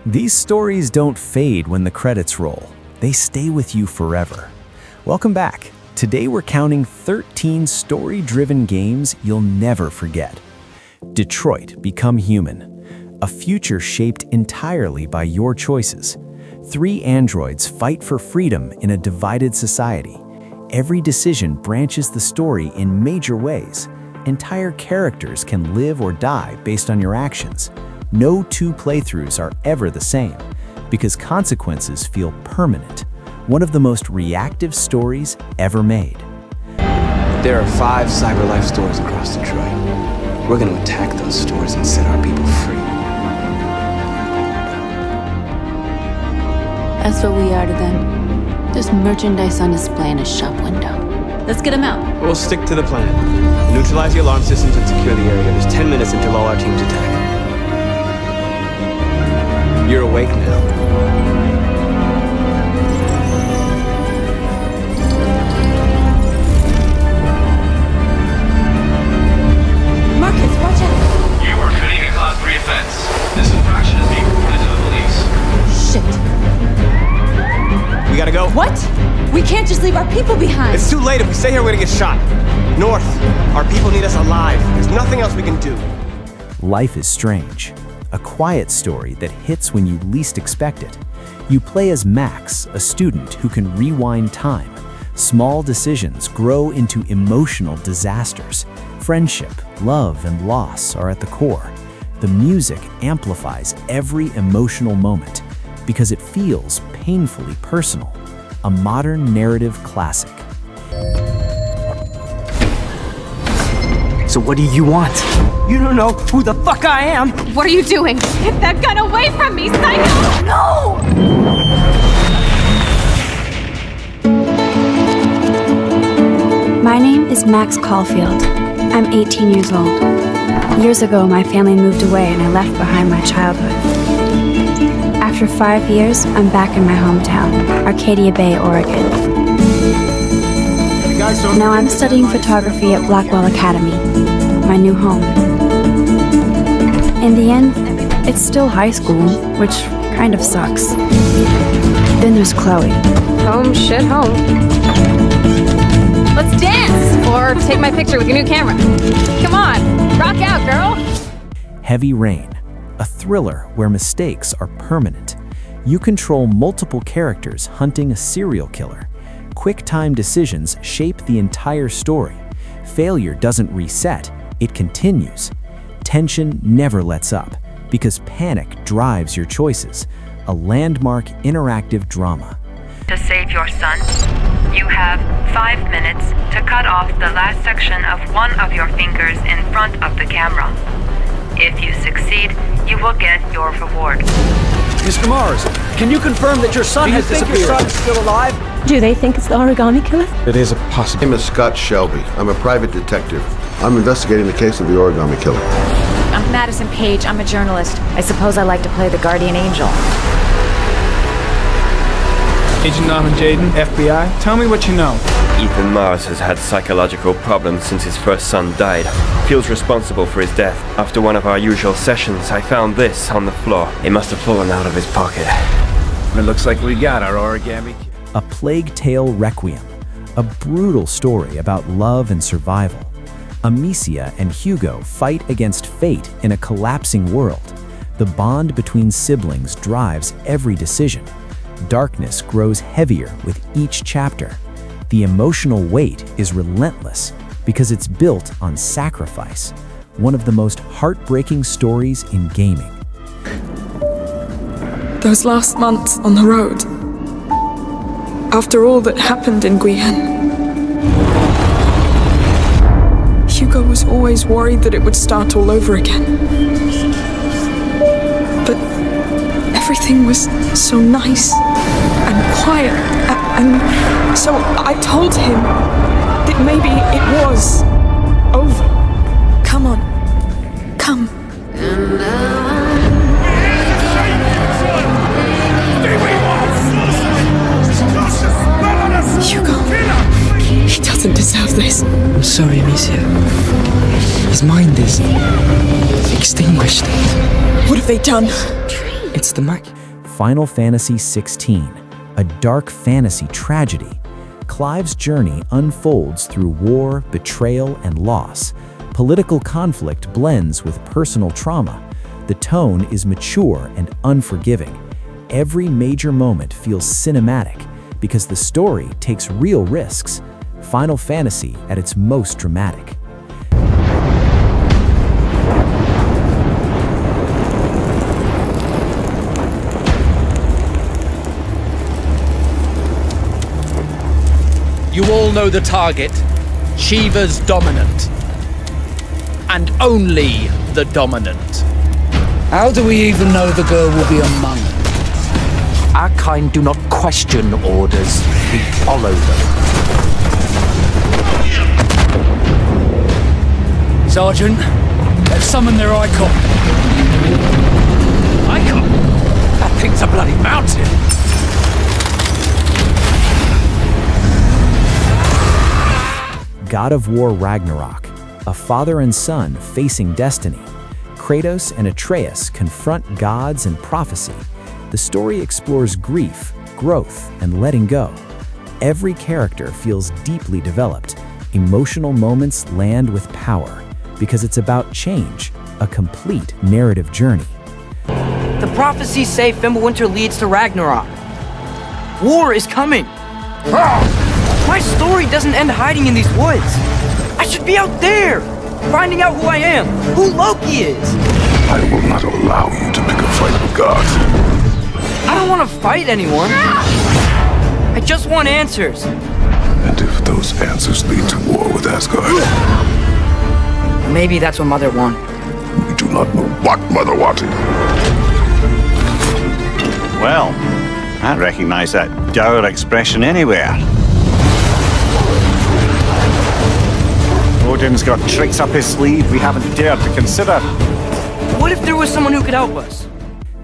These stories don't fade when the credits roll. They stay with you forever. Welcome back. Today we're counting 13 story-driven games you'll never forget. Detroit: Become Human. A future shaped entirely by your choices. 3 androids fight for freedom in a divided society. Every decision branches the story in major ways. Entire characters can live or die based on your actions. No 2 playthroughs are ever the same, because consequences feel permanent. One of the most reactive stories ever made. There are 5 CyberLife stores across Detroit. We're going to attack those stores and set our people free. That's what we are to them. Just merchandise on display in a shop window. Let's get them out. We'll stick to the plan. Neutralize the alarm systems and secure the area. There's 10 minutes until all our teams attack. You're awake now. Marcus, watch out! You are committing a Class 3 offense. This infraction is being reported to the police. Shit. We gotta go. What? We can't just leave our people behind. It's too late. If we stay here, we're gonna get shot. North. Our people need us alive. There's nothing else we can do. Life is Strange. A quiet story that hits when you least expect it. You play as Max, a student who can rewind time. Small decisions grow into emotional disasters. Friendship, love, and loss are at the core. The music amplifies every emotional moment because it feels painfully personal. A modern narrative classic. So what do you want? You don't know who the fuck I am. What are you doing? Get that gun away from me, psycho! No! My name is Max Caulfield. I'm 18 years old. Years ago, my family moved away and I left behind my childhood. After 5 years, I'm back in my hometown, Arcadia Bay, Oregon. Now I'm studying photography at Blackwell Academy, my new home. In the end, it's still high school, which kind of sucks. Then there's Chloe. Home, shit, home. Let's dance! Or take my picture with your new camera. Come on, rock out, girl! Heavy Rain, a thriller where mistakes are permanent. You control multiple characters hunting a serial killer. Quick-time decisions shape the entire story. Failure doesn't reset, it continues. Tension never lets up, because panic drives your choices. A landmark interactive drama. To save your son, you have 5 minutes to cut off the last section of one of your fingers in front of the camera. If you succeed, you will get your reward. Mr. Mars, can you confirm that your son has disappeared? Your son is still alive? Do they think it's the origami killer? It is a possibility. My name is Scott Shelby. I'm a private detective. I'm investigating the case of the origami killer. I'm Madison Page. I'm a journalist. I suppose I like to play the guardian angel. Agent Norman Jaden, FBI. Tell me what you know. Ethan Mars has had psychological problems since his first son died. Feels responsible for his death. After one of our usual sessions, I found this on the floor. It must have fallen out of his pocket. It looks like we got our origami. A Plague Tale Requiem, a brutal story about love and survival. Amicia and Hugo fight against fate in a collapsing world. The bond between siblings drives every decision. Darkness grows heavier with each chapter. The emotional weight is relentless because it's built on sacrifice. One of the most heartbreaking stories in gaming. Those last months on the road, after all that happened in Guyenne, Hugo was always worried that it would start all over again. But everything was so nice and quiet, and so I told him that maybe it was over. Come on, come. Hugo, he doesn't deserve this. I'm sorry, Amicia. His mind is extinguished. What have they done? It's the Mac. Final Fantasy XVI, a dark fantasy tragedy. Clive's journey unfolds through war, betrayal, and loss. Political conflict blends with personal trauma. The tone is mature and unforgiving. Every major moment feels cinematic because the story takes real risks. Final Fantasy at its most dramatic. You all know the target. Shiva's dominant. And only the dominant. How do we even know the girl will be among us? Our kind do not question orders, we follow them. Sergeant, let's summon their icon. Icon? That thing's a bloody mountain. God of War Ragnarok, a father and son facing destiny. Kratos and Atreus confront gods and prophecy. The story explores grief, growth, and letting go. Every character feels deeply developed. Emotional moments land with power, because it's about change, a complete narrative journey. The prophecies say Fimbulwinter leads to Ragnarok. War is coming. My story doesn't end hiding in these woods. I should be out there, finding out who I am, who Loki is. I will not allow you to pick a fight with gods. I don't want to fight anyone. I just want answers. And if those answers lead to war with Asgard? Maybe that's what Mother wanted. We do not know what Mother wanted. Well, I recognize that dour expression anywhere. Odin's got tricks up his sleeve we haven't dared to consider. What if there was someone who could help us?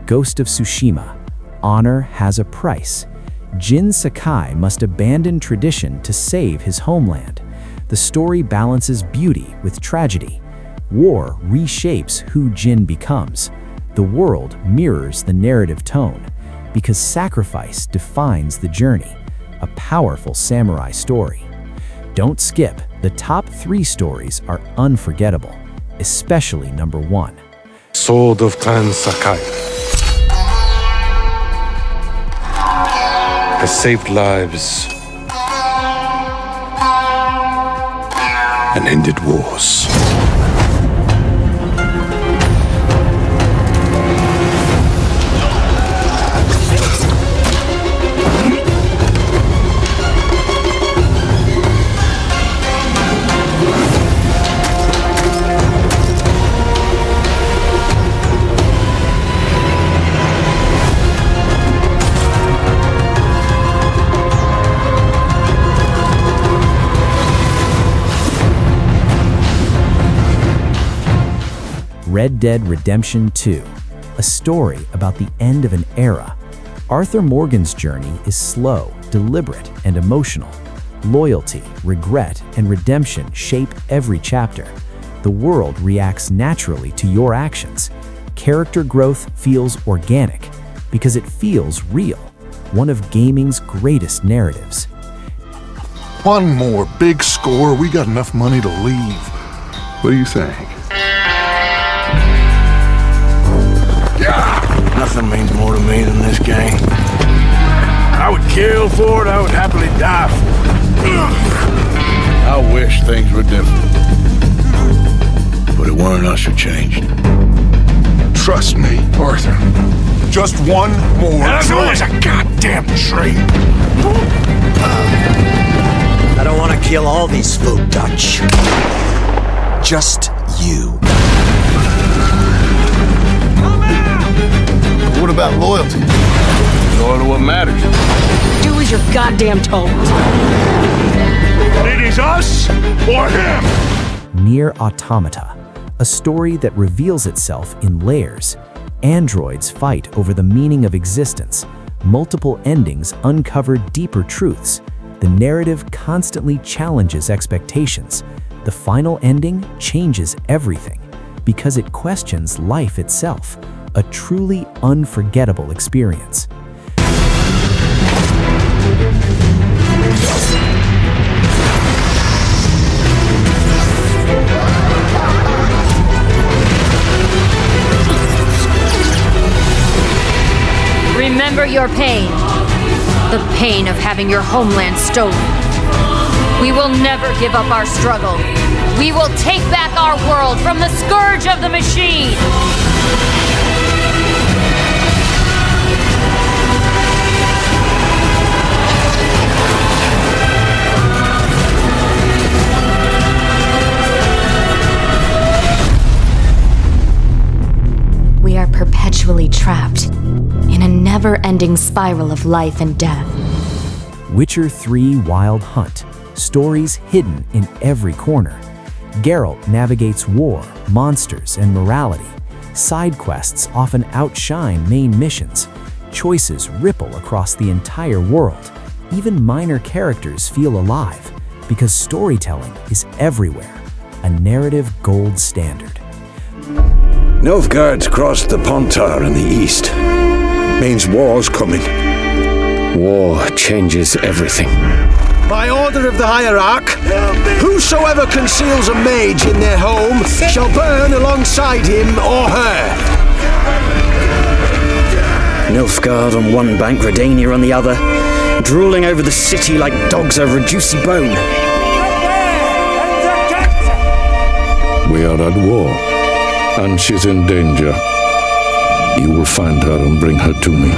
Ghost of Tsushima. Honor has a price. Jin Sakai must abandon tradition to save his homeland. The story balances beauty with tragedy. War reshapes who Jin becomes. The world mirrors the narrative tone, because sacrifice defines the journey. A powerful samurai story. Don't skip, the top 3 stories are unforgettable, especially number 1. Sword of Clan Sakai has saved lives and ended wars. Red Dead Redemption 2, a story about the end of an era. Arthur Morgan's journey is slow, deliberate, and emotional. Loyalty, regret, and redemption shape every chapter. The world reacts naturally to your actions. Character growth feels organic because it feels real, one of gaming's greatest narratives. One more big score, we got enough money to leave. What do you think? Nothing means more to me than this game. I would kill for it, I would happily die for it. I wish things were different. But it weren't us who changed. Trust me, Arthur. Just one more. As always, a goddamn tree. I don't want to kill all these folk, Dutch. Just you. What about loyalty? Loyal to what matters. Do as you're goddamn told. It is us or him. Nier Automata, a story that reveals itself in layers. Androids fight over the meaning of existence. Multiple endings uncover deeper truths. The narrative constantly challenges expectations. The final ending changes everything because it questions life itself. a truly unforgettable experience. Remember your pain. The pain of having your homeland stolen. We will never give up our struggle. We will take back our world from the scourge of the machine. We are perpetually trapped in a never-ending spiral of life and death. Witcher 3 Wild Hunt. Stories hidden in every corner. Geralt navigates war, monsters, and morality. Side quests often outshine main missions. Choices ripple across the entire world. Even minor characters feel alive, because storytelling is everywhere. A narrative gold standard. Nilfgaard's crossed the Pontar in the east. Means war's coming. War changes everything. By order of the Hierarch, whosoever conceals a mage in their home shall burn alongside him or her. Nilfgaard on one bank, Redania on the other, drooling over the city like dogs over a juicy bone. We are at war, and she's in danger. You will find her and bring her to me.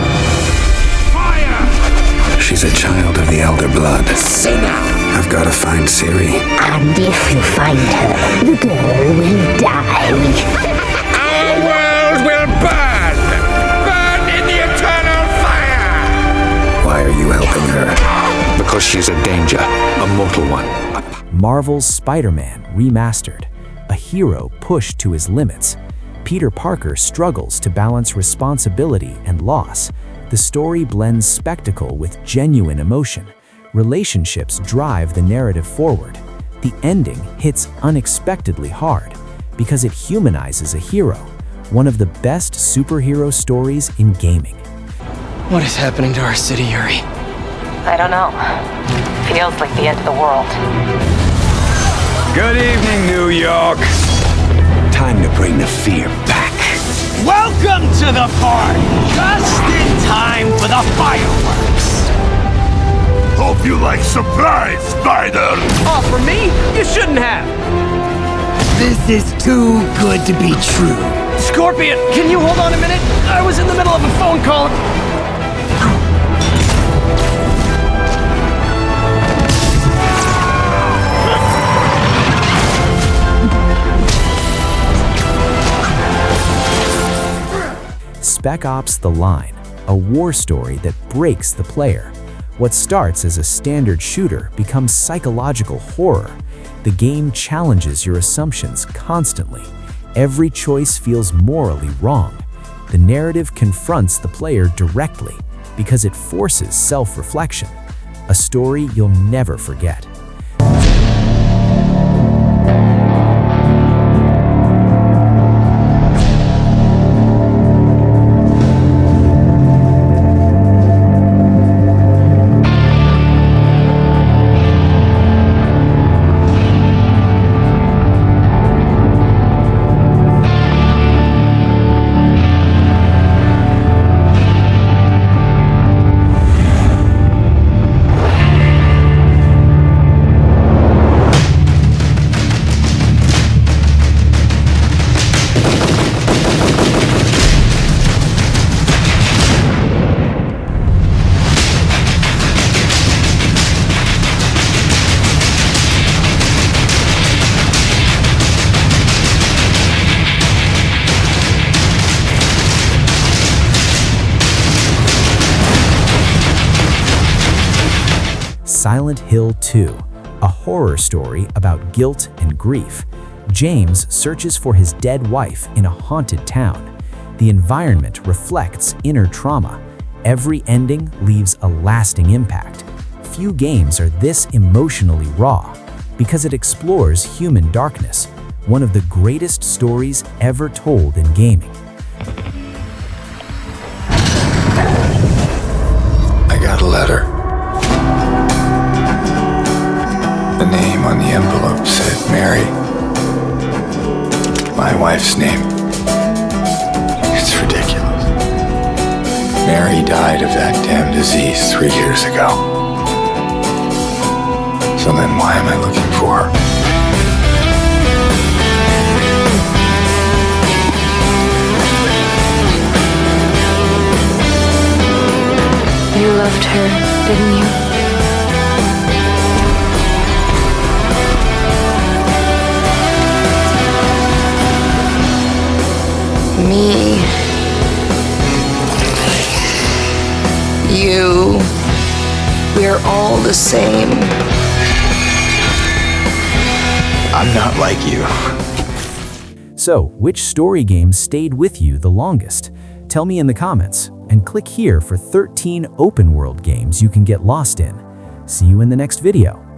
She's a child of the Elder Blood. Say now. I've got to find Ciri. And if you find her, the girl will die. Our world will burn! Burn in the eternal fire! Why are you helping her? Because she's a danger. A mortal one. Marvel's Spider-Man Remastered. A hero pushed to his limits. Peter Parker struggles to balance responsibility and loss. The story blends spectacle with genuine emotion. Relationships drive the narrative forward. The ending hits unexpectedly hard because it humanizes a hero, one of the best superhero stories in gaming. What is happening to our city, Yuri? I don't know. Feels like the end of the world. Good evening, New York. Time to bring the fear back. Welcome to the party! Just in time for the fireworks! Hope you like surprise, Spider! Oh, for me? You shouldn't have! This is too good to be true. Scorpion, can you hold on a minute? I was in the middle of a phone call. Spec Ops: The Line, a war story that breaks the player. What starts as a standard shooter becomes psychological horror. The game challenges your assumptions constantly. Every choice feels morally wrong. The narrative confronts the player directly because it forces self-reflection. A story you'll never forget. Silent Hill 2, a horror story about guilt and grief. James searches for his dead wife in a haunted town. The environment reflects inner trauma. Every ending leaves a lasting impact. Few games are this emotionally raw because it explores human darkness, one of the greatest stories ever told in gaming. name on the envelope said Mary. My wife's name. It's ridiculous. Mary died of that damn disease 3 years ago. So then why am I looking for her? You loved her, didn't you? Me. You. We're all the same. I'm not like you. So, which story game stayed with you the longest? Tell me in the comments, and click here for 13 open-world games you can get lost in. See you in the next video.